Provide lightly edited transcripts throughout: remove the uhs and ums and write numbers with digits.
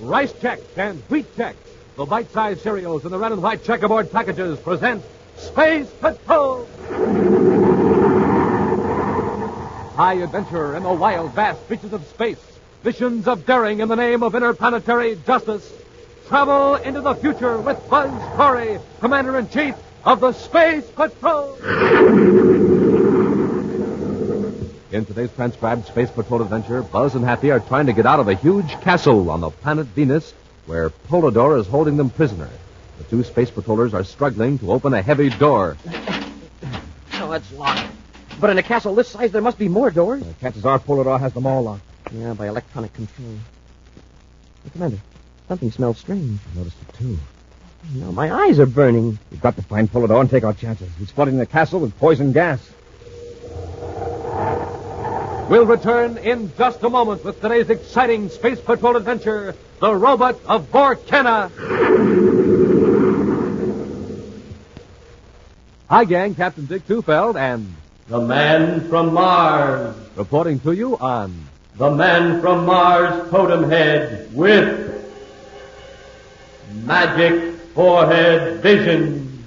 Rice Chex and Wheat Chex, the bite-sized cereals in the red and white checkerboard packages, present Space Patrol! High adventure in the wild, vast reaches of space. Missions of daring in the name of interplanetary justice. Travel into the future with Buzz Corey, Commander-in-Chief of the Space Patrol. In today's transcribed Space Patrol adventure, Buzz and Happy are trying to get out of a huge castle on the planet Venus where Polydor is holding them prisoner. The two Space Patrollers are struggling to open a heavy door. Oh, it's locked. But in a castle this size, there must be more doors. Chances are Polydor has them all locked. Yeah, by electronic control. Hey, Commander, something smells strange. I noticed it, too. No, my eyes are burning. We've got to find Polydor and take our chances. He's flooding the castle with poison gas. We'll return in just a moment with today's exciting Space Patrol adventure, The Robot of Kenna. Hi, gang. Captain Dick Tufeld and... The Man from Mars. Reporting to you on... The Man from Mars Totem Head with... Magic Forehead Vision.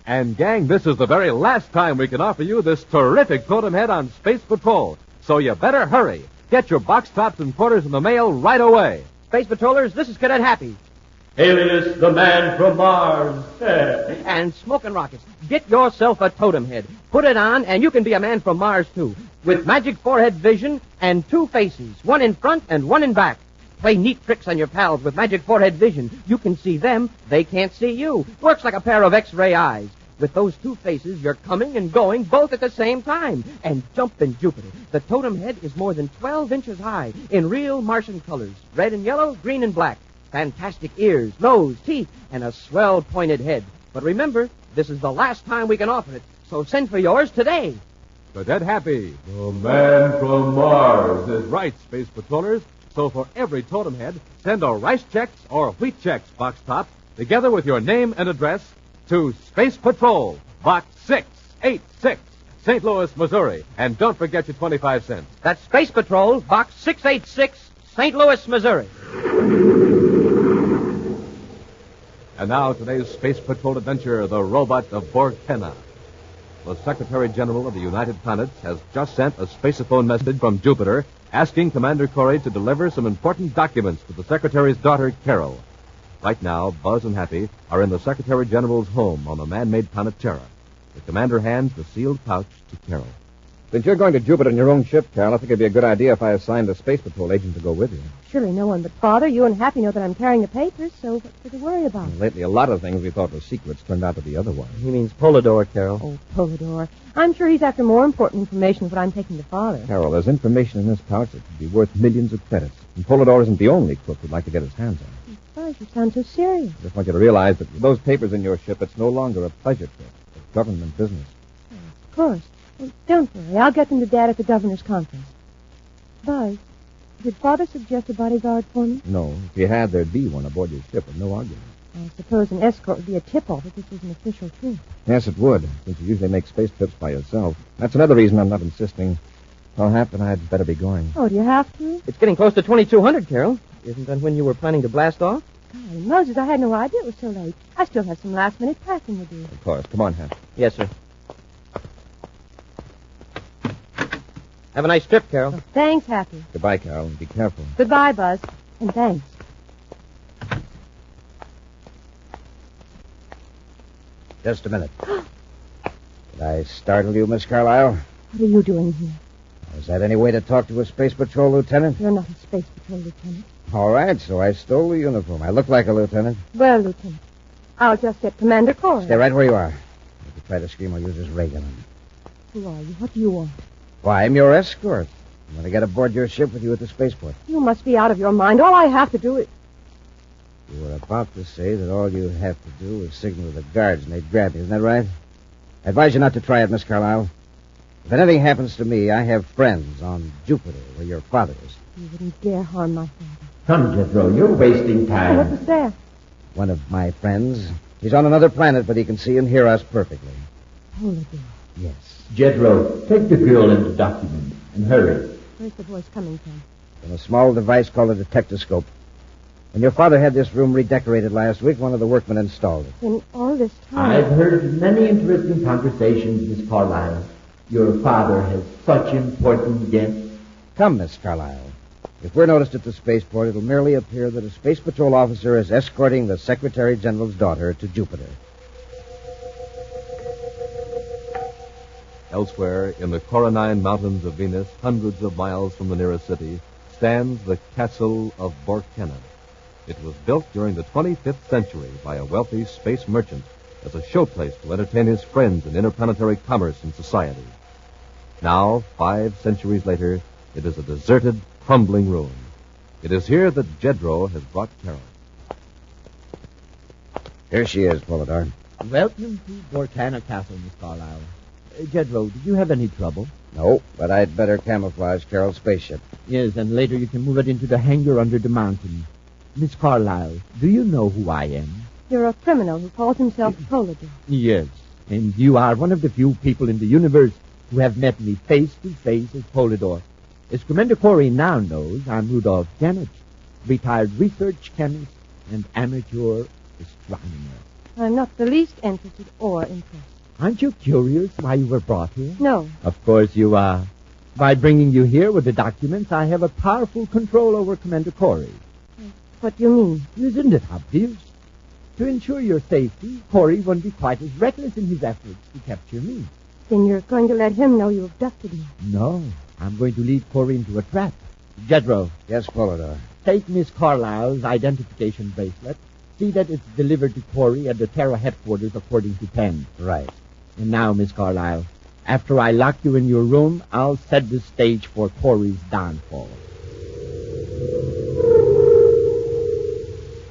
And, gang, this is the very last time we can offer you this terrific totem head on Space Patrol. So you better hurry. Get your box tops and quarters in the mail right away. Space Patrollers, this is Cadet Happy. Alias the Man from Mars. And Smoking Rockets, get yourself a totem head. Put it on, and you can be a man from Mars, too. With magic forehead vision and two faces, one in front and one in back. Play neat tricks on your pals with magic forehead vision. You can see them, they can't see you. Works like a pair of X-ray eyes. With those two faces, you're coming and going both at the same time. And jumpin' Jupiter. The totem head is more than 12 inches high in real Martian colors. Red and yellow, green and black. Fantastic ears, nose, teeth, and a swell pointed head. But remember, this is the last time we can offer it. So send for yours today. Cadet Happy. The Man from Mars. Is right, Space Patrollers. So for every totem head, send a Rice Chex or Wheat Chex box top together with your name and address to Space Patrol, Box 686, St. Louis, Missouri. And don't forget your 25 cents. That's Space Patrol, Box 686, St. Louis, Missouri. And now today's Space Patrol adventure, The Robot of Kenna. The Secretary General of the United Planets has just sent a spaceophone message from Jupiter asking Commander Corey to deliver some important documents to the Secretary's daughter, Carol. Right now, Buzz and Happy are in the Secretary General's home on the man-made planet Terra. The commander hands the sealed pouch to Carol. Since you're going to Jupiter in your own ship, Carol, I think it'd be a good idea if I assigned a Space Patrol agent to go with you. Surely no one but Father, you and Happy know that I'm carrying the papers, so what's to worry about? Lately, a lot of things we thought were secrets turned out to be otherwise. He means Polydor, Carol. Oh, Polydor. I'm sure he's after more important information than what I'm taking to Father. Carol, there's information in this pouch that could be worth millions of credits. And Polydor isn't the only crook who'd like to get his hands on it. Buzz, you sound so serious. I just want you to realize that with those papers in your ship, it's no longer a pleasure trip. It's government business. Of course. Well, don't worry. I'll get them to Dad at the governor's conference. Buzz, did Father suggest a bodyguard for me? No. If he had, there'd be one aboard your ship, and no argument. I suppose an escort would be a tip-off if this was an official trip. Yes, it would, since you usually make space trips by yourself. That's another reason I'm not insisting. Well, Hap and I'd better be going. Oh, do you have to? It's getting close to 2200, Carol. Isn't that when you were planning to blast off? Golly, Moses, I had no idea it was so late. I still have some last-minute packing to do. Of course. Come on, Hap. Yes, sir. Have a nice trip, Carol. Oh, thanks, Happy. Goodbye, Carol, and be careful. Goodbye, Buzz. And thanks. Just a minute. Did I startle you, Miss Carlyle? What are you doing here? Is that any way to talk to a Space Patrol lieutenant? You're not a Space Patrol lieutenant. All right, so I stole the uniform. I look like a lieutenant. Well, Lieutenant, I'll just get Commander Corey. Stay right where you are. If you try to scream, I'll use this ray gun. Who are you? What do you want? Why, I'm your escort. I'm going to get aboard your ship with you at the spaceport. You must be out of your mind. All I have to do is... You were about to say that all you have to do is signal the guards and they'd grab you. Isn't that right? I advise you not to try it, Miss Carlyle. If anything happens to me, I have friends on Jupiter, where your father is. You wouldn't dare harm my father. Come, Jethro, you're wasting time. What was that? One of my friends. He's on another planet, but he can see and hear us perfectly. Polydor. Yes. Jethro, take the girl into documents and hurry. Where's the voice coming from? From a small device called a detectoscope. When your father had this room redecorated last week, one of the workmen installed it. In all this time... I've heard many interesting conversations, Miss Carlyle. Your father has such important guests. Come, Miss Carlyle. If we're noticed at the spaceport, it'll merely appear that a Space Patrol officer is escorting the Secretary General's daughter to Jupiter. Elsewhere, in the Coronine Mountains of Venus, hundreds of miles from the nearest city, stands the Castle of Kenna. It was built during the 25th century by a wealthy space merchant as a showplace to entertain his friends in interplanetary commerce and society. Now, 5 centuries later, it is a deserted, crumbling ruin. It is here that Jedro has brought Carol. Here she is, Polidor. Welcome to Borcana Castle, Miss Carlyle. Jedro, did you have any trouble? No, but I'd better camouflage Carol's spaceship. Yes, and later you can move it into the hangar under the mountain. Miss Carlyle, do you know who I am? You're a criminal who calls himself Polidor. Yes, and you are one of the few people in the universe who have met me face to face as Polidor. As Commander Corey now knows, I'm Rudolph Janet, retired research chemist and amateur astronomer. I'm not the least interested or impressed. Aren't you curious why you were brought here? No. Of course you are. By bringing you here with the documents, I have a powerful control over Commander Corey. What do you mean? Isn't it obvious? To ensure your safety, Corey won't be quite as reckless in his efforts to capture me. Then you're going to let him know you abducted me. No, I'm going to lead Corey into a trap. Jedro, Yes, Polidor. take Miss Carlyle's identification bracelet. See that it's delivered to Corey at the Terra headquarters according to Penn. Right. And now, Miss Carlyle, after I lock you in your room, I'll set the stage for Corey's downfall.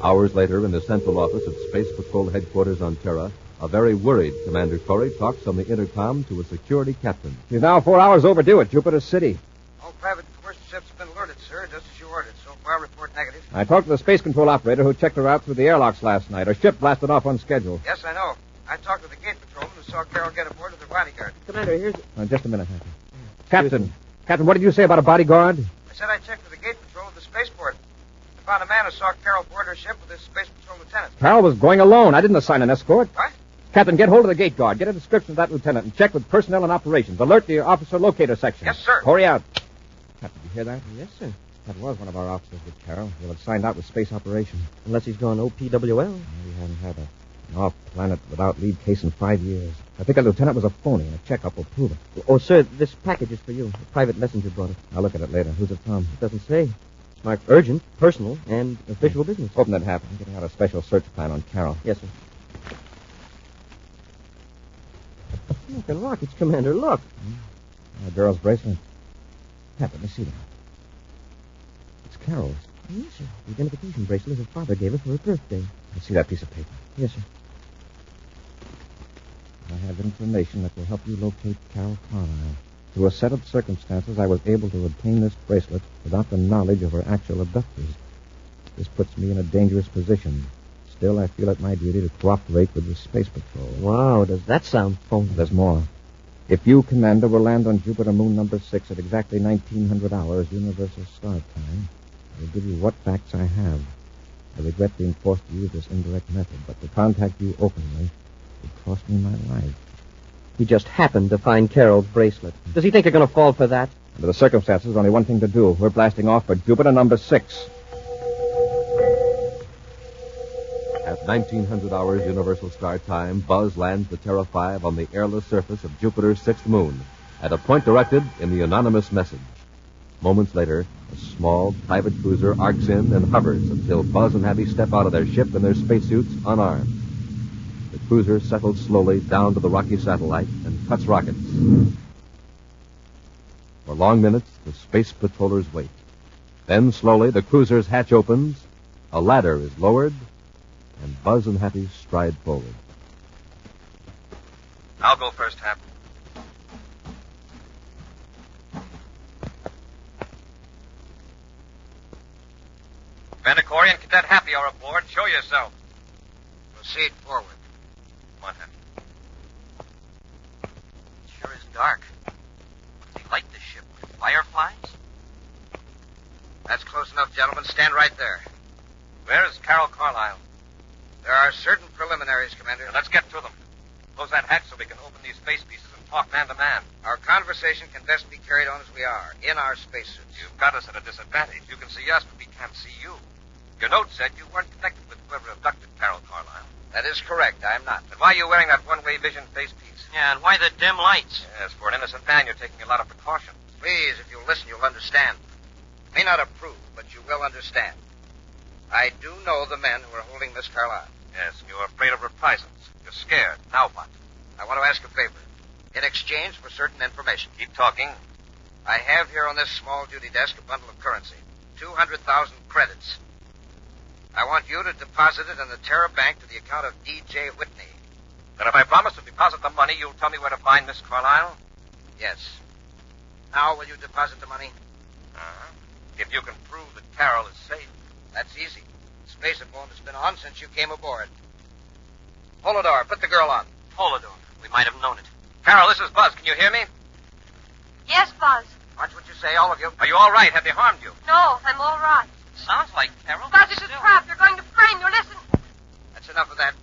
Hours later, in the central office at Space Patrol headquarters on Terra, a very worried Commander Corey talks on the intercom to a security captain. He's now 4 hours overdue at Jupiter City. All private commercial ships have been alerted, sir, just as you ordered. So far, report negative. I talked to the space control operator who checked her out through the airlocks last night. Her ship blasted off on schedule. Yes, I know. I talked to the gate patrolman who saw Carol get aboard with her bodyguard. Commander, here's... Just a minute, Captain. Captain, what did you say about a bodyguard? I said I checked with the gate patrol at the spaceport. I found a man who saw Carol board her ship with his space patrol lieutenant. Carol was going alone. I didn't assign an escort. What? Captain, get hold of the gate guard. Get a description of that lieutenant and check with personnel and operations. Alert the officer locator section. Yes, sir. Corey out. Captain, you hear that? Yes, sir. That was one of our officers with Carol. He'll have signed out with space operations. Unless he's gone OPWL. We haven't had an off-planet without lead case in 5 years. I think that lieutenant was a phony, and a checkup will prove it. Oh, sir, this package is for you. A private messenger brought it. I'll look at it later. Who's it from? It doesn't say. It's marked urgent, personal, and official business. Hoping that happened. I'm getting out a special search plan on Carol. Yes, sir. Look at rockets, Commander, look. A girl's bracelet. Captain, let me see that. It's Carol's. Yes, sir. The identification bracelet her father gave her for her birthday. Let's see that piece of paper. Yes, sir. I have information that will help you locate Carol Carlyle. Through a set of circumstances, I was able to obtain this bracelet without the knowledge of her actual abductors. This puts me in a dangerous position. Still, I feel it my duty to cooperate with the Space Patrol. Wow, does that sound phony? There's more. If you, Commander, will land on Jupiter Moon number 6 at exactly 1900 hours Universal Star Time, I will give you what facts I have. I regret being forced to use this indirect method, but to contact you openly would cost me my life. He just happened to find Carol's bracelet. Does he think you're going to fall for that? Under the circumstances, there's only one thing to do. We're blasting off for Jupiter number 6. At 1900 hours Universal Star Time, Buzz lands the Terra 5 on the airless surface of Jupiter's 6th moon, at a point directed in the anonymous message. Moments later, a small private cruiser arcs in and hovers until Buzz and Happy step out of their ship in their spacesuits unarmed. The cruiser settles slowly down to the rocky satellite and cuts rockets. For long minutes, the space patrollers wait. Then, slowly, the cruiser's hatch opens, a ladder is lowered, and Buzz and Happy stride forward. I'll go first, Hap. Commander Corey and Cadet Happy are aboard. Show yourself. Proceed forward. Come on, Happy. It sure is dark. What do they light this ship with? Fireflies? That's close enough, gentlemen. Stand right there. Where's Carol Carlisle? There are certain preliminaries, Commander. Let's get to them. Close that hatch so we can open these face pieces and talk man to man. Our conversation can best be carried on as we are, in our spacesuits. You've got us at a disadvantage. You can see us, but we can't see you. Your note said you weren't connected with whoever abducted Carol Carlisle. That is correct. I am not. Then why are you wearing that one-way vision face piece? Yeah, and why the dim lights? Yes, for an innocent man, you're taking a lot of precaution. Please, if you'll listen, you'll understand. May not approve, but you will understand. I do know the men who are holding Miss Carlisle. Yes, and you're afraid of reprisals. You're scared. Now what? I want to ask a favor. In exchange for certain information. Keep talking. I have here on this small duty desk a bundle of currency. 200,000 credits. I want you to deposit it in the Terra Bank to the account of D.J. Whitney. Then if I promise to deposit the money, you'll tell me where to find Miss Carlisle? Yes. Now will you deposit the money? Uh-huh. If you can prove that Carol is safe. That's easy. Spaceophone has been on since you came aboard. Polidor, put the girl on. Polidor. We might have known it. Carol, this is Buzz. Can you hear me? Yes, Buzz. Watch what you say, all of you. Are you all right? Have they harmed you? No, I'm all right. Sounds like Carol. Buzz, it's a trap. They're going to frame you. Listen. That's enough of that.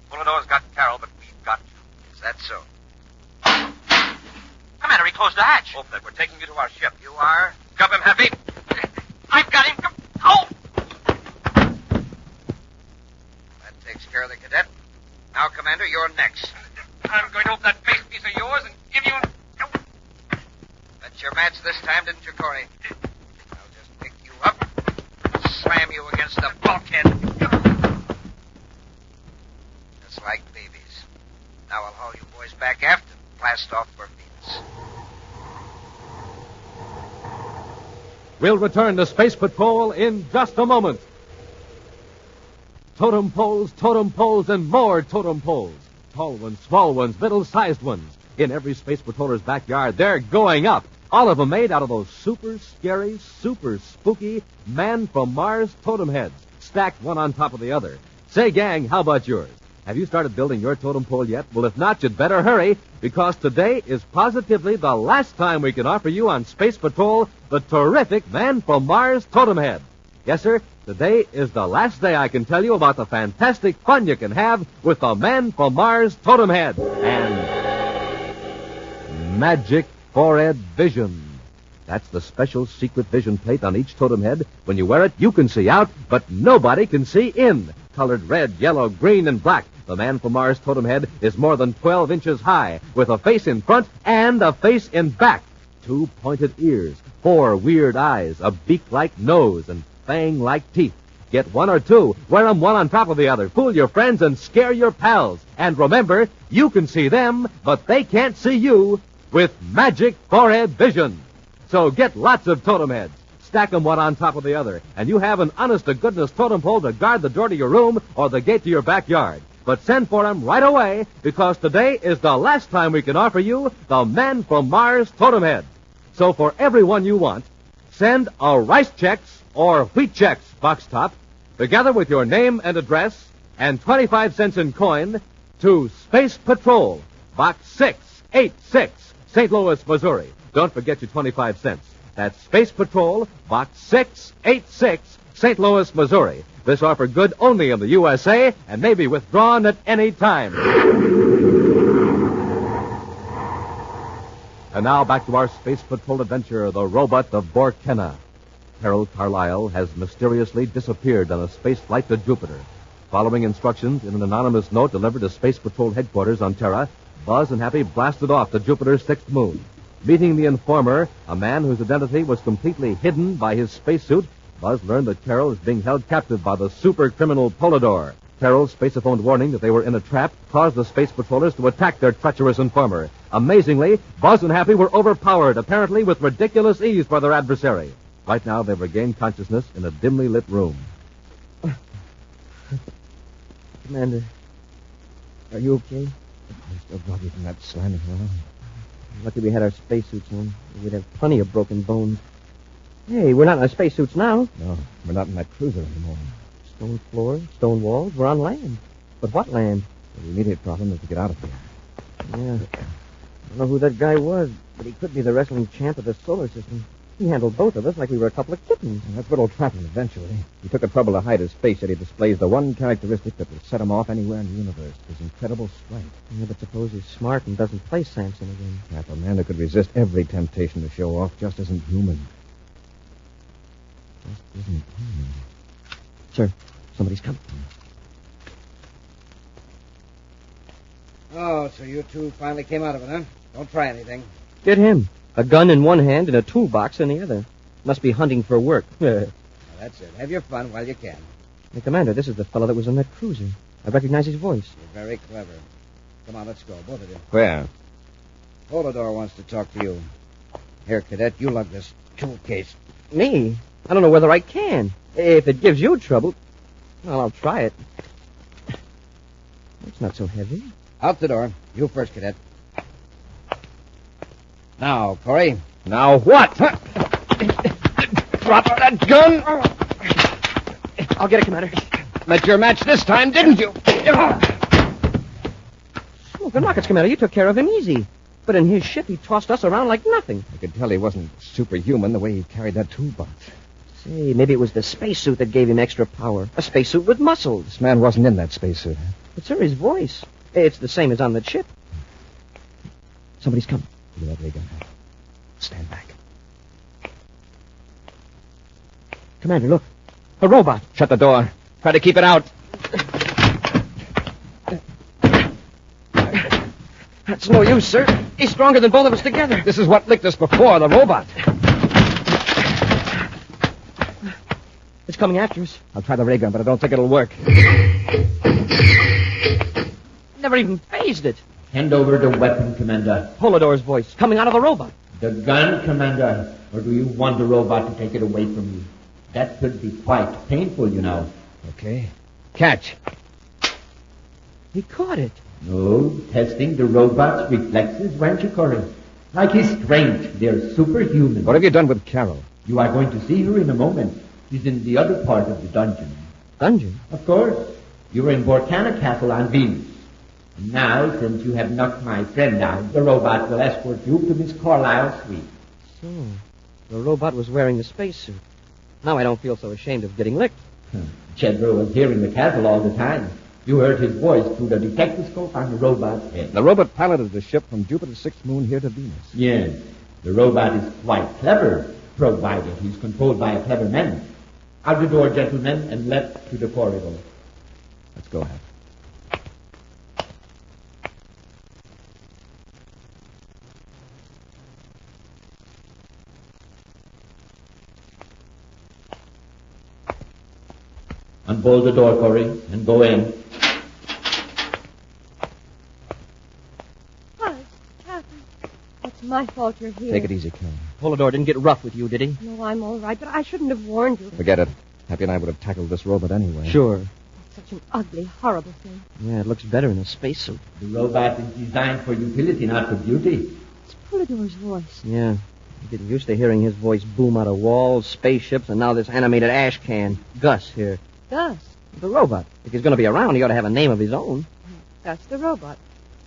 Polidor's got Carol, but we've got you. Is that so? Commander, he closed the hatch. Open it. We're taking you to our ship. You are? Shove him heavy. I've got him. Oh! That takes care of the cadet. Now, Commander, you're next. I'm going to open that face piece of yours and give you That's your match this time, didn't you, Corey? I'll just pick you up, slam you against the bulkhead. Just like babies. Now I'll haul you boys back aft and blast off for Venus. We'll return to Space Patrol in just a moment. Totem poles, and more totem poles. Tall ones, small ones, middle-sized ones. In every Space Patroller's backyard, they're going up. All of them made out of those super scary, super spooky man-from-Mars totem heads, stacked one on top of the other. Say, gang, how about yours? Have you started building your totem pole yet? Well, if not, you'd better hurry, because today is positively the last time we can offer you on Space Patrol the terrific Man-from-Mars totem head. Yes, sir, today is the last day I can tell you about the fantastic fun you can have with the Man-from-Mars totem head and Magic Forehead Vision. That's the special secret vision plate on each totem head. When you wear it, you can see out, but nobody can see in. Colored red, yellow, green, and black, the Man-from-Mars totem head is more than 12 inches high, with a face in front and a face in back. 2 pointed ears, 4 weird eyes, a beak-like nose, and fang-like teeth. Get 1 or 2. Wear them one on top of the other. Fool your friends and scare your pals. And remember, you can see them, but they can't see you with Magic Forehead Vision. So get lots of totem heads. Stack them one on top of the other, and you have an honest-to-goodness totem pole to guard the door to your room or the gate to your backyard. But send for them right away, because today is the last time we can offer you the Man-from-Mars totem head. So for every one you want, send a Rice Chex or Wheat Chex box top, together with your name and address, and 25 cents in coin, to Space Patrol, Box 686, St. Louis, Missouri. Don't forget your 25 cents. That's Space Patrol, Box 686, St. Louis, Missouri. This offer good only in the USA and may be withdrawn at any time. And now back to our Space Patrol adventure, the robot of Kenna. Carol Carlisle has mysteriously disappeared on a space flight to Jupiter. Following instructions in an anonymous note delivered to Space Patrol headquarters on Terra, Buzz and Happy blasted off to Jupiter's 6th moon. Meeting the informer, a man whose identity was completely hidden by his spacesuit, Buzz learned that Carol is being held captive by the super criminal Polidor. Carol's spaceophone warning that they were in a trap caused the Space Patrollers to attack their treacherous informer. Amazingly, Buzz and Happy were overpowered, apparently with ridiculous ease by their adversary. Right now, they've regained consciousness in a dimly lit room. Commander, are you okay? I'm still groggy from that slamming around. Lucky we had our spacesuits on. We'd have plenty of broken bones. Hey, we're not in our spacesuits now. No, we're not in that cruiser anymore. Stone floors, stone walls, we're on land. But what land? The immediate problem is to get out of here. Yeah. I don't know who that guy was, but he could be the wrestling champ of the solar system. He handled both of us like we were a couple of kittens. And that's what'll trap him eventually. He took the trouble to hide his face, yet he displays the one characteristic that will set him off anywhere in the universe, his incredible strength. Yeah, but suppose he's smart and doesn't play Samson again. Half a man who could resist every temptation to show off just isn't human. Just isn't human. Sir, somebody's coming. Oh, so you two finally came out of it, huh? Don't try anything. Get him. A gun in one hand and a toolbox in the other. Must be hunting for work. Well, that's it. Have your fun while you can. Hey, Commander, this is the fellow that was in that cruiser. I recognize his voice. You're very clever. Come on, let's go, both of you. Where? Volador wants to talk to you. Here, Cadet, you lug this tool case. Me? I don't know whether I can. If it gives you trouble, well, I'll try it. It's not so heavy. Out the door. You first, Cadet. Now, Corey. Now what? Drop that gun! I'll get it, Commander. Met your match this time, didn't you? Smoking rockets, Commander. You took care of him easy. But in his ship, he tossed us around like nothing. I could tell he wasn't superhuman the way he carried that toolbox. Say, maybe it was the spacesuit that gave him extra power. A spacesuit with muscles. This man wasn't in that spacesuit. But, sir, his voice. It's the same as on the ship. Somebody's coming. You that ray gun. Stand back. Commander, look. A robot. Shut the door. Try to keep it out. That's no use, sir. He's stronger than both of us together. This is what licked us before, the robot. It's coming after us. I'll try the ray gun, but I don't think it'll work. Never even phased it. Hand over the weapon, Commander. Polidor's voice, coming out of the robot. The gun, Commander. Or do you want the robot to take it away from you? That could be quite painful, you know. Okay. Catch. He caught it. No, testing the robot's reflexes, weren't you, Corey? Like his strength, they're superhuman. What have you done with Carol? You are going to see her in a moment. She's in the other part of the dungeon. Dungeon? Of course. You were in Vorcana Castle on Venus. And now, since you have knocked my friend out, the robot will escort you to Miss Carlyle's suite. So, the robot was wearing the spacesuit. Now I don't feel so ashamed of getting licked. Chedro was here in the castle all the time. You heard his voice through the detectoscope on the robot's head. The robot piloted the ship from Jupiter's sixth moon here to Venus. Yes. The robot is quite clever, provided he's controlled by a clever man. Out the door, gentlemen, and left to the corridor. Let's go ahead. Unbolt the door, Corey, and go in. Hush, Captain. It's my fault you're here. Take it easy, Ken. Polidor didn't get rough with you, did he? No, I'm all right, but I shouldn't have warned you. Forget it. Happy and I would have tackled this robot anyway. Sure. That's such an ugly, horrible thing. Yeah, it looks better in a spacesuit. The robot is designed for utility, not for beauty. It's Polidor's voice. Yeah. I'm getting used to hearing his voice boom out of walls, spaceships, and now this animated ash can. Gus here. Gus. The robot. If he's going to be around, he ought to have a name of his own. Gus the robot.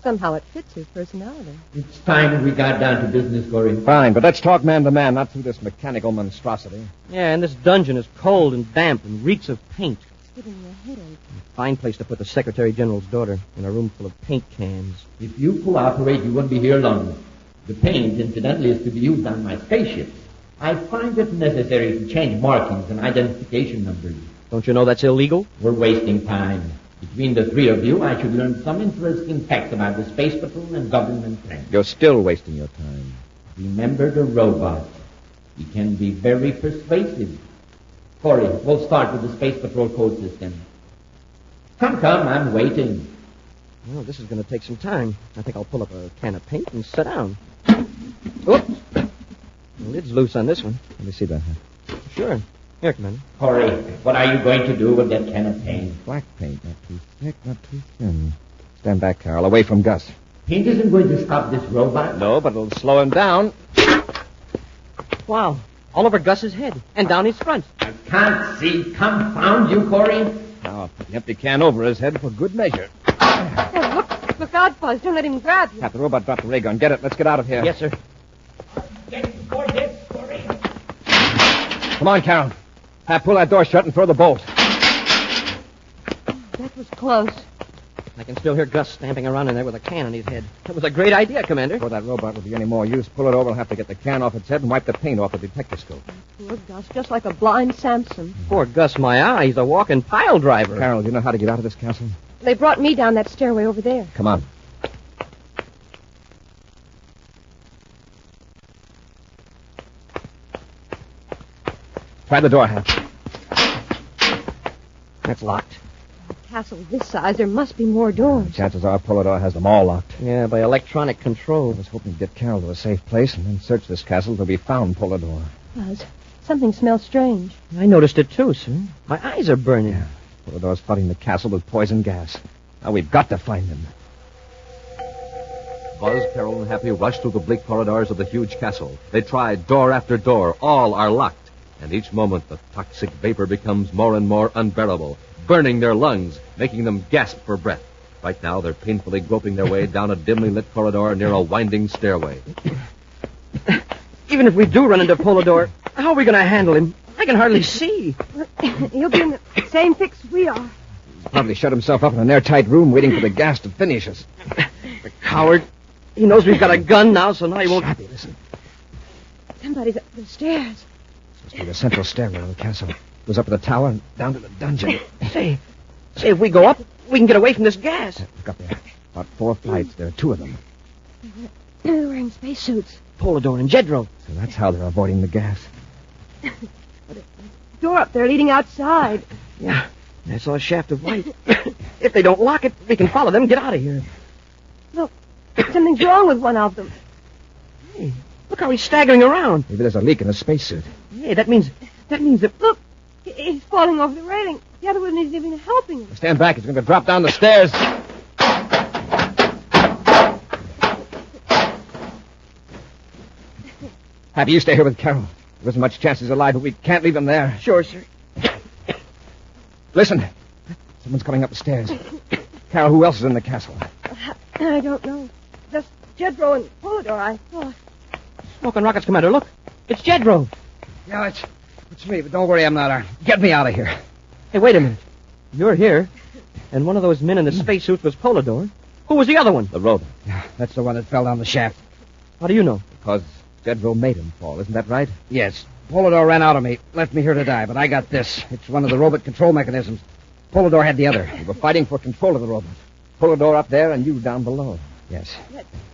Somehow it fits his personality. It's time we got down to business, Corey. Fine, but let's talk man to man, not through this mechanical monstrosity. Yeah, and this dungeon is cold and damp and reeks of paint. It's giving me a headache. Fine place to put the Secretary General's daughter in a room full of paint cans. If you cooperate, you won't be here long. The paint, incidentally, is to be used on my spaceship. I find it necessary to change markings and identification numbers. Don't you know that's illegal? We're wasting time. Between the three of you, I should learn some interesting facts about the Space Patrol and government plans. You're still wasting your time. Remember the robot. He can be very persuasive. Corey, we'll start with the Space Patrol code system. Come, I'm waiting. Well, this is going to take some time. I think I'll pull up a can of paint and sit down. Oops. The lid's loose on this one. Let me see that. Sure. Here, Commander. Corey, what are you going to do with that can of paint? Black paint, not too thick, not too thin. Stand back, Carl, away from Gus. Paint isn't going to stop this robot. No, but it'll slow him down. Wow. All over Gus's head and down his front. I can't see. Confound you, Corey. Now, I'll put the empty can over his head for good measure. Oh, look out, Buzz. Don't let him grab you. Cap, the robot dropped the ray gun. Get it. Let's get out of here. Yes, sir. Get for this, Corey. Come on, Carol. Pull that door shut and throw the bolt. That was close. I can still hear Gus stamping around in there with a can on his head. That was a great idea, Commander. Before that robot will be any more use, pull it over. We'll have to get the can off its head and wipe the paint off the detectoscope. Poor Gus, just like a blind Samson. Poor Gus, my eye. He's a walking pile driver. Carol, do you know how to get out of this castle? They brought me down that stairway over there. Come on. Try the door hatch. That's locked. A castle this size, there must be more doors. Chances are Polidor has them all locked. Yeah, by electronic control. I was hoping to get Carol to a safe place and then search this castle till we found Polidor. Buzz, something smells strange. I noticed it too, sir. My eyes are burning. Yeah. Polidor's flooding the castle with poison gas. Now we've got to find him. Buzz, Carol, and Happy rush through the bleak corridors of the huge castle. They try door after door. All are locked. And each moment, the toxic vapor becomes more and more unbearable, burning their lungs, making them gasp for breath. Right now, they're painfully groping their way down a dimly lit corridor near a winding stairway. Even if we do run into Polidor, how are we going to handle him? I can hardly see. He'll be in the same fix we are. He's probably shut himself up in an airtight room waiting for the gas to finish us. The coward. He knows we've got a gun now, so now he won't... Happy, listen. Somebody's up the stairs. Must be the central stairway of the castle. It goes up to the tower and down to the dungeon. Say, if we go up, we can get away from this gas. Look up there. About 4 flights. There are 2 of them. They're wearing spacesuits. Polidor and Jedro. So that's how they're avoiding the gas. Door up there leading outside. Yeah, I saw a shaft of light. If they don't lock it, we can follow them and get out of here. Look, something's wrong with one of them. Hey, look how he's staggering around. Maybe there's a leak in the spacesuit. Hey, that means that... Look, he's falling over the railing. The other one isn't even helping him. Stand back. He's going to drop down the stairs. Happy, you stay here with Carol. There isn't much chance he's alive, but we can't leave him there. Sure, sir. Listen. Someone's coming up the stairs. Carol, who else is in the castle? I don't know. Just Jedro and Polidor, I thought. Smoking rockets, Commander. Look, it's Jedro. Yeah, it's me, but don't worry, I'm not. Get me out of here. Hey, wait a minute. You're here, and one of those men in the spacesuits was Polidor. Who was the other one? The robot. Yeah, that's the one that fell down the shaft. How do you know? Because Jedro made him fall, isn't that right? Yes. Polidor ran out of me, left me here to die, but I got this. It's one of the robot control mechanisms. Polidor had the other. We were fighting for control of the robot. Polidor up there and you down below. Yes.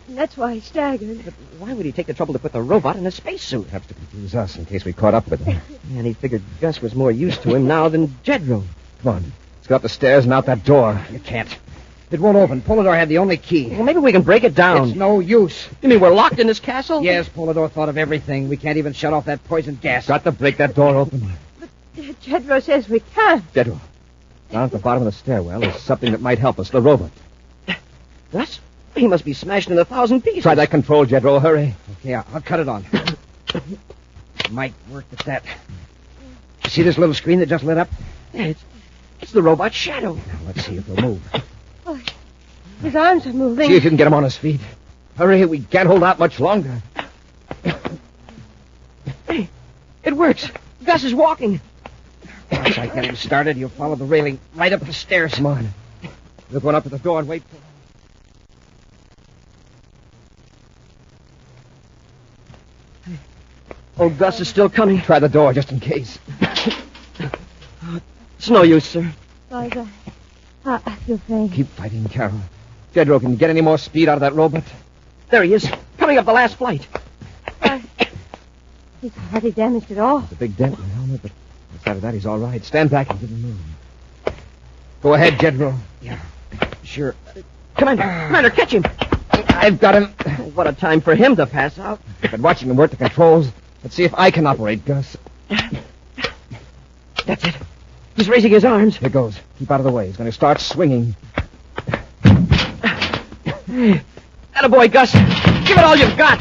That's why he staggered. But why would he take the trouble to put the robot in a spacesuit? Perhaps to confuse us in case we caught up with him. And he figured Gus was more used to him now than Jedro. Come on. Let's go up the stairs and out that door. You can't. It won't open. Polidor had the only key. Well, maybe we can break it down. It's no use. You mean we're locked in this castle? Yes, Polidor thought of everything. We can't even shut off that poison gas. Got to break that door open. Jedro says we can't. Jedro, down at the bottom of the stairwell is something that might help us. The robot. Gus? He must be smashed in 1,000 pieces. Try that control, Jedro. Hurry. Okay, I'll cut it on. Might work at that. You see this little screen that just lit up? Yeah, it's the robot's shadow. Now, let's see if it'll move. Oh, his arms are moving. See if you can get him on his feet. Hurry, we can't hold out much longer. Hey, it works. Gus is walking. Once I get him started, he'll follow the railing right up the stairs. Come on. We'll go up to the door and wait for him. Oh, Gus is still coming. Try the door just in case. It's no use, sir. I feel faint. Keep fighting, Carol. Jedro, can you get any more speed out of that robot? There he is, coming up the last flight. He's hardly damaged at all. There's a big dent in the helmet, but outside of that, he's all right. Stand back and give him room. Go ahead, Jedro. Yeah, sure. Commander, catch him. I've got him. What a time for him to pass out. I've been watching him work the controls. Let's see if I can operate, Gus. That's it. He's raising his arms. Here goes. Keep out of the way. He's going to start swinging. Attaboy, Gus. Give it all you've got.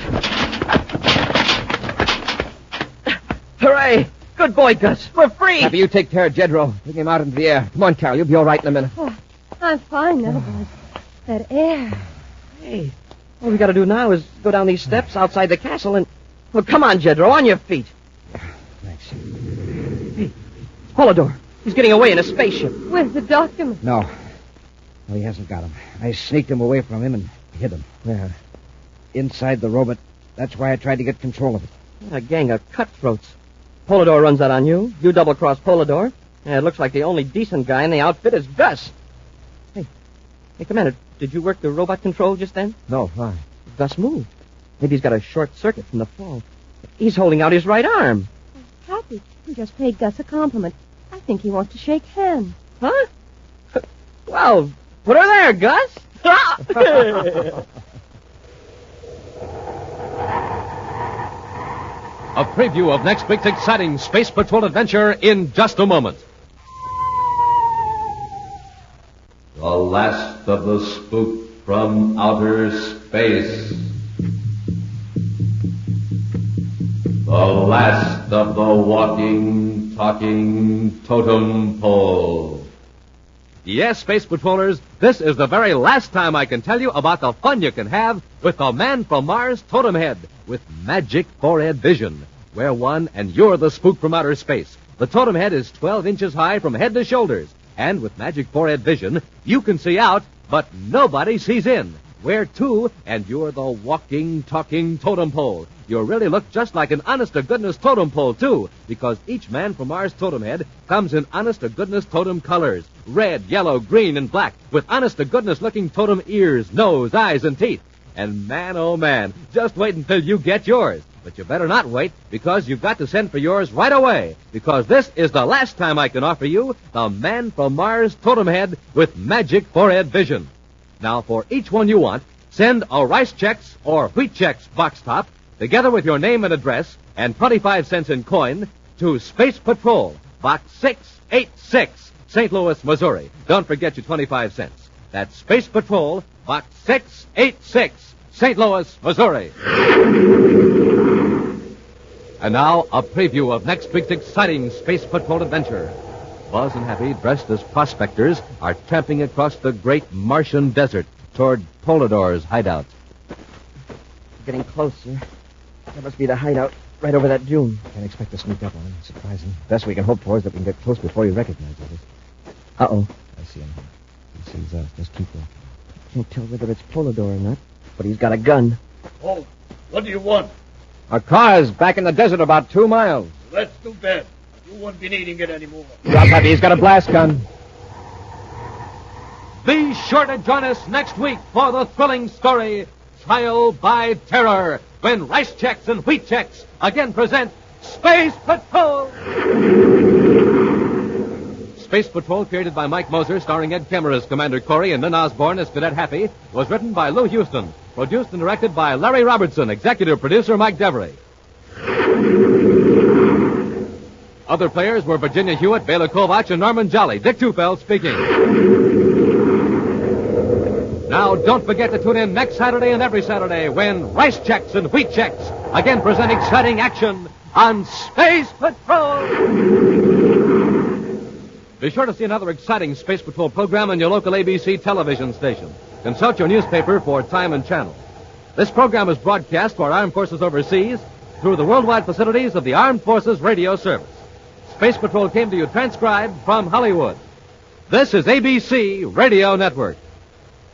Hooray. Good boy, Gus. We're free. Happy, you take care of Jedro. Take him out into the air. Come on, Carol. You'll be all right in a minute. Oh, I'm fine now, but that air. Hey, all we got to do now is go down these steps outside the castle and... Well, come on, Jedro, on your feet. Thanks. Polidor. He's getting away in a spaceship. Where's the document? No. No, he hasn't got him. I sneaked him away from him and hid him. Where? Inside the robot. That's why I tried to get control of it. A gang of cutthroats. Polidor runs out on you. You double-cross Polidor. And it looks like the only decent guy in the outfit is Gus. Hey, Commander, did you work the robot control just then? No, why? Gus moved. Maybe he's got a short circuit from the fall. He's holding out his right arm. Happy. You just paid Gus a compliment. I think he wants to shake hands. Huh? Well, put her there, Gus. A preview of next week's exciting Space Patrol adventure in just a moment. The last of the spook from outer space. The last of the walking, talking totem pole. Yes, Space Patrollers, this is the very last time I can tell you about the fun you can have with the Man from Mars totem head with magic forehead vision. Wear one and you're the spook from outer space. The totem head is 12 inches high from head to shoulders. And with magic forehead vision, you can see out, but nobody sees in. Wear two, and you're the walking, talking totem pole. You'll really look just like an honest-to-goodness totem pole, too, because each Man from Mars totem head comes in honest-to-goodness totem colors. Red, yellow, green, and black, with honest-to-goodness looking totem ears, nose, eyes, and teeth. And man, oh man, just wait until you get yours. But you better not wait, because you've got to send for yours right away, because this is the last time I can offer you the Man from Mars totem head with magic forehead vision. Now, for each one you want, send a Rice Chex or Wheat Chex box top, together with your name and address, and 25 cents in coin, to Space Patrol, Box 686, St. Louis, Missouri. Don't forget your 25 cents. That's Space Patrol, Box 686, St. Louis, Missouri. And now, a preview of next week's exciting Space Patrol adventure. Buzz and Happy, dressed as prospectors, are tramping across the great Martian desert toward Polidor's hideout. Getting closer. That must be the hideout right over that dune. Can't expect to sneak up on him. Surprise him. Best we can hope for is that we can get close before he recognizes us. Uh-oh. I see him. He sees us. Just keep walking. Can't tell whether it's Polidor or not, but he's got a gun. Oh, what do you want? Our car's back in the desert about 2 miles. That's too bad. You won't be needing it anymore. Drop Happy. He's got a blast gun. Be sure to join us next week for the thrilling story, Trial by Terror, when Rice Chex and Wheat Chex again present Space Patrol! Space Patrol, created by Mike Moser, starring Ed Kemmer as Commander Corey and Lynn Osborne as Cadet Happy, was written by Lou Houston, produced and directed by Larry Robertson, executive producer Mike Devery. Other players were Virginia Hewitt, Bela Kovac, and Norman Jolly. Dick Tufeld speaking. Now, don't forget to tune in next Saturday and every Saturday when Rice Chex and Wheat Chex again present exciting action on Space Patrol. Be sure to see another exciting Space Patrol program on your local ABC television station. Consult your newspaper for time and channel. This program is broadcast to our armed forces overseas through the worldwide facilities of the Armed Forces Radio Service. Space Patrol came to you transcribed from Hollywood. This is ABC Radio Network.